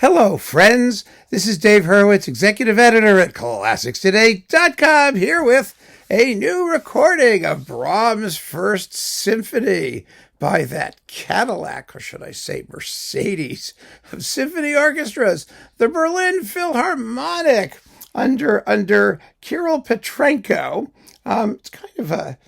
Hello, friends. This is Dave Hurwitz, executive editor at ClassicsToday.com, here with a new recording of Brahms' First Symphony by that Cadillac, or should I say Mercedes, of symphony orchestras, the Berlin Philharmonic, under Kirill Petrenko. It's kind of a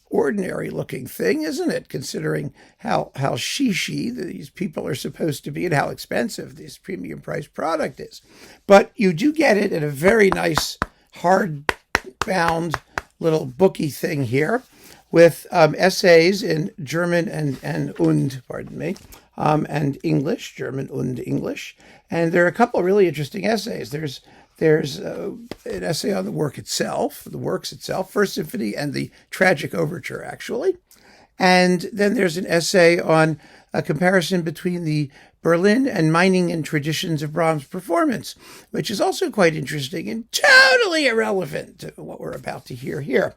ordinary looking thing, isn't it, considering how shishi these people are supposed to be and how expensive this premium price product is. But you do get it in a very nice hard-bound little booky thing here with essays in German and English, German und English. And there are a couple of really interesting essays. There's an essay on the works itself, First Symphony and the tragic Overture, actually. And then there's an essay on a comparison between the Berlin and mining and traditions of Brahms' performance, which is also quite interesting and totally irrelevant to what we're about to hear here.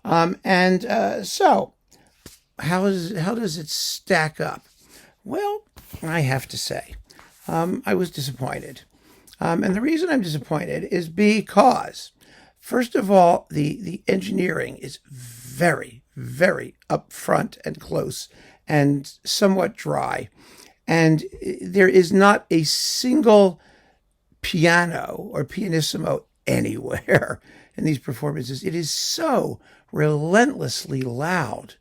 So how does it stack up? Well, I have to say, I was disappointed. And the reason I'm disappointed is because, first of all, the engineering is very, very upfront and close and somewhat dry. And there is not a single piano or pianissimo anywhere in these performances. It is so relentlessly loud.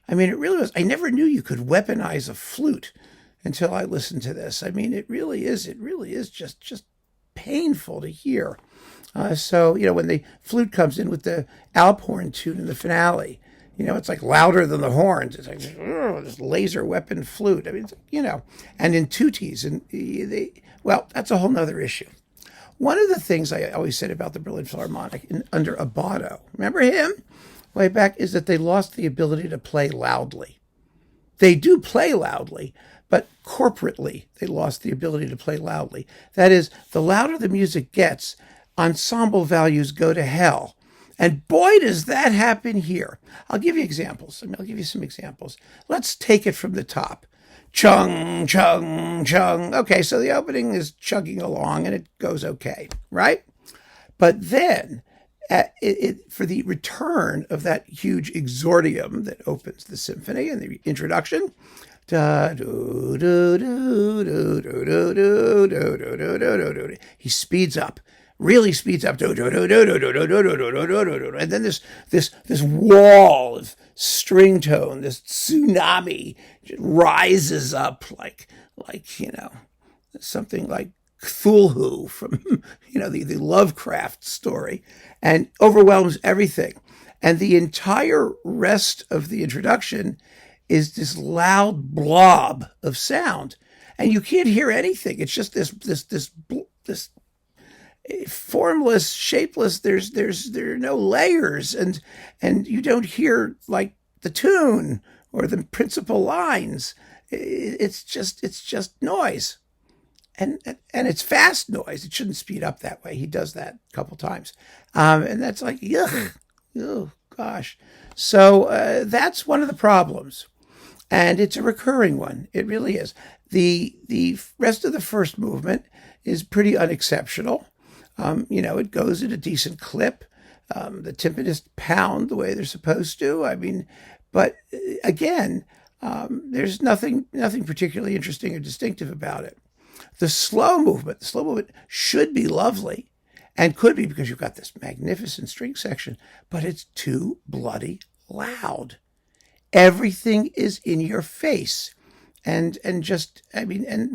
I mean, it really was. I never knew you could weaponize a flute until I listened to this. I mean, it really is just painful to hear. So, when the flute comes in with the Alphorn tune in the finale, it's like louder than the horns. It's like this laser weapon flute. I mean, and in tutis, and that's a whole nother issue. One of the things I always said about the Berlin Philharmonic under Abbado, remember him way back, is that they lost the ability to play loudly. They do play loudly, but corporately, they lost the ability to play loudly. That is, the louder the music gets, ensemble values go to hell. And boy, does that happen here. I'll give you examples. I'll give you some examples. Let's take it from the top. Chung, chung, chung. Okay, so the opening is chugging along, and it goes okay, right? But then, for the return of that huge exordium that opens the symphony and the introduction, he speeds up, really speeds up, and then this wall of string tone, this tsunami, rises up like something like Cthulhu from the Lovecraft story, and overwhelms everything. And the entire rest of the introduction is this loud blob of sound, and you can't hear anything. It's just this formless, shapeless. There are no layers, and you don't hear like the tune or the principal lines. It's just noise, and it's fast noise. It shouldn't speed up that way. He does that a couple times, and that's like yuck, oh gosh. So that's one of the problems. And it's a recurring one. It really is. The rest of the first movement is pretty unexceptional. It goes at a decent clip. The timpanists pound the way they're supposed to. I mean, but again, there's nothing particularly interesting or distinctive about it. The slow movement should be lovely, and could be because you've got this magnificent string section, but it's too bloody loud. Everything is in your face, and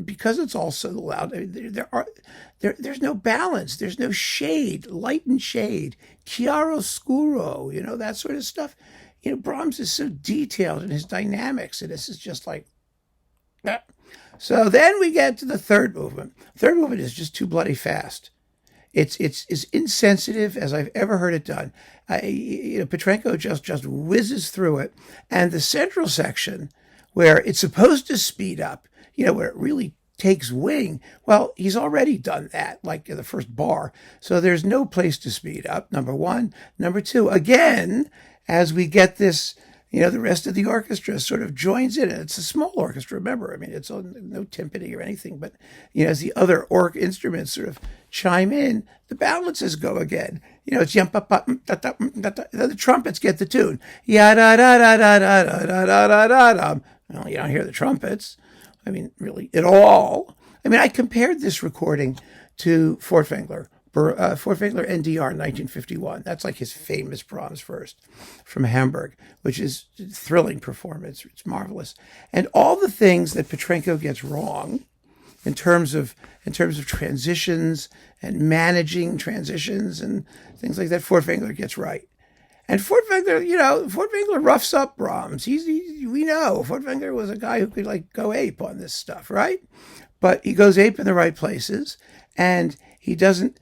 because it's all so loud, there's no balance, there's no shade, light and shade, chiaro scuro, that sort of stuff. Brahms is so detailed in his dynamics, and this is just like that. So then we get to the third movement. Third movement is just too bloody fast. It's as insensitive as I've ever heard it done. Petrenko just whizzes through it, and the central section, where it's supposed to speed up, where it really takes wing. Well, he's already done that, like in the first bar. So there's no place to speed up, number one. Number two, again, as we get this, The rest of the orchestra sort of joins in. And it's a small orchestra, remember. I mean, it's no timpani or anything, but, as the other instruments sort of chime in, the balances go again. It's yum, the trumpets get the tune. Ya da da da da da da da da da da. Well, you don't hear the trumpets. I mean, really, at all. I mean, I compared this recording to Furtwängler NDR in 1951. That's like his famous Brahms first from Hamburg, which is a thrilling performance. It's marvelous. And all the things that Petrenko gets wrong in terms of transitions and managing transitions and things like that, Furtwängler gets right. And Furtwängler roughs up Brahms. We know Furtwängler was a guy who could go ape on this stuff, right? But he goes ape in the right places, and he doesn't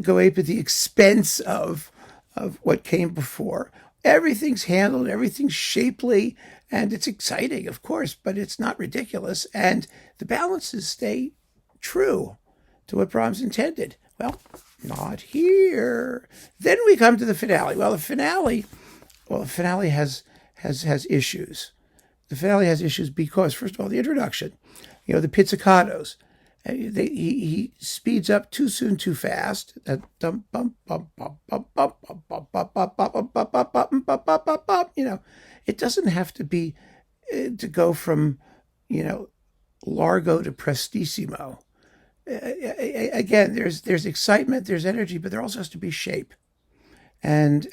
go ape at the expense of what came before. Everything's handled, everything's shapely, and it's exciting, of course, but it's not ridiculous. And the balances stay true to what Brahms intended. Well, not here. Then we come to the finale. The finale has issues. The finale has issues because, first of all, the introduction, the pizzicatos. He speeds up too soon, too fast. It doesn't have to be to go from largo to prestissimo. Again, there's excitement, there's energy, but there also has to be shape. And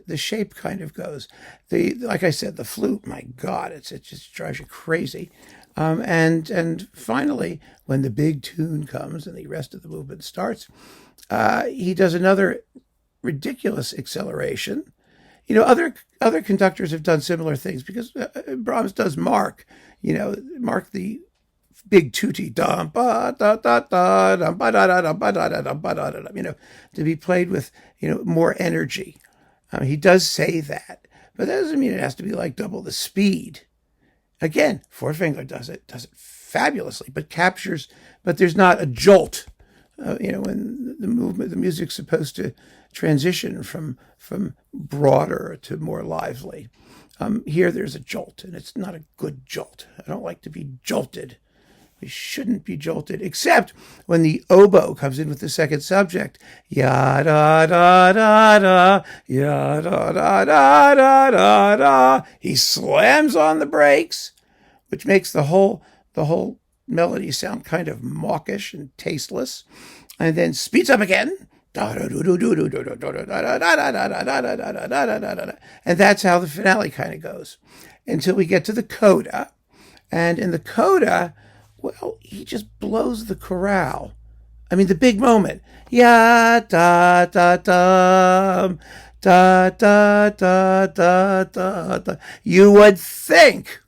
the shape kind of goes. Like I said, the flute, my God, it just drives you crazy. And finally, when the big tune comes and the rest of the movement starts, he does another ridiculous acceleration. Other conductors have done similar things because Brahms does mark the big tutti, to be played with, more energy. He does say that, but that doesn't mean it has to be like double the speed. Again, Furtwängler does it fabulously, but there's not a jolt. When the music's supposed to transition from broader to more lively. Here there's a jolt, and it's not a good jolt. I don't like to be jolted. We shouldn't be jolted, except when the oboe comes in with the second subject. Ya da da da da, ya da da da da da da. He slams on the brakes, which makes the whole melody sound kind of mawkish and tasteless, and then speeds up again. And that's how the finale kind of goes until we get to the coda. And in the coda, he just blows the chorale. I mean, the big moment. Ya da da da da da da da da. You would think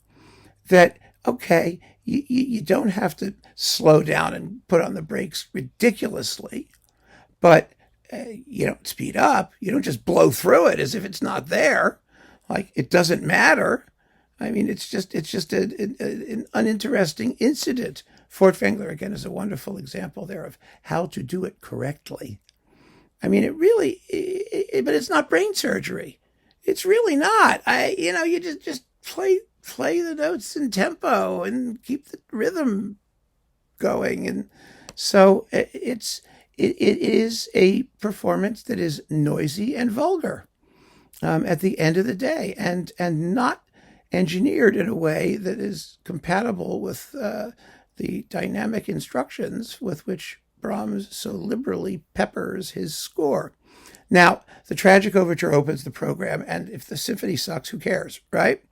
that, okay, you don't have to slow down and put on the brakes ridiculously, but you don't speed up. You don't just blow through it as if it's not there. Like it doesn't matter. I mean, it's just an uninteresting incident. Furtwängler, again, is a wonderful example there of how to do it correctly. I mean, but it's not brain surgery. It's really not. You just play the notes in tempo and keep the rhythm going. And so it is a performance that is noisy and vulgar at the end of the day, and not engineered in a way that is compatible with the dynamic instructions with which Brahms so liberally peppers his score. Now, the Tragic Overture opens the program, and if the symphony sucks, who cares, right?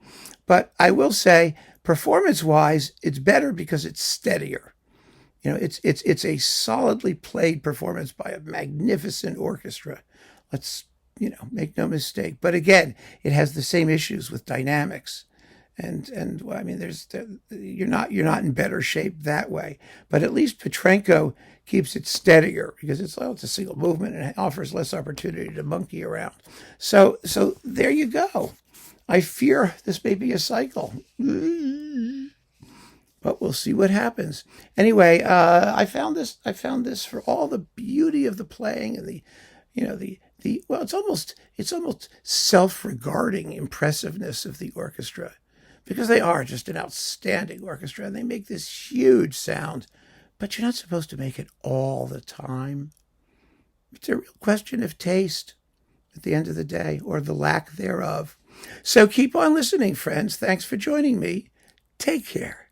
But I will say, performance-wise, it's better because it's steadier. It's a solidly played performance by a magnificent orchestra. Let's make no mistake. But again, it has the same issues with dynamics, and I mean, you're not in better shape that way. But at least Petrenko keeps it steadier because it's a single movement and it offers less opportunity to monkey around. So there you go. I fear this may be a cycle, but we'll see what happens. Anyway, I found this for all the beauty of the playing and the it's almost self-regarding impressiveness of the orchestra, because they are just an outstanding orchestra and they make this huge sound, but you're not supposed to make it all the time. It's a real question of taste at the end of the day, or the lack thereof. So keep on listening, friends. Thanks for joining me. Take care.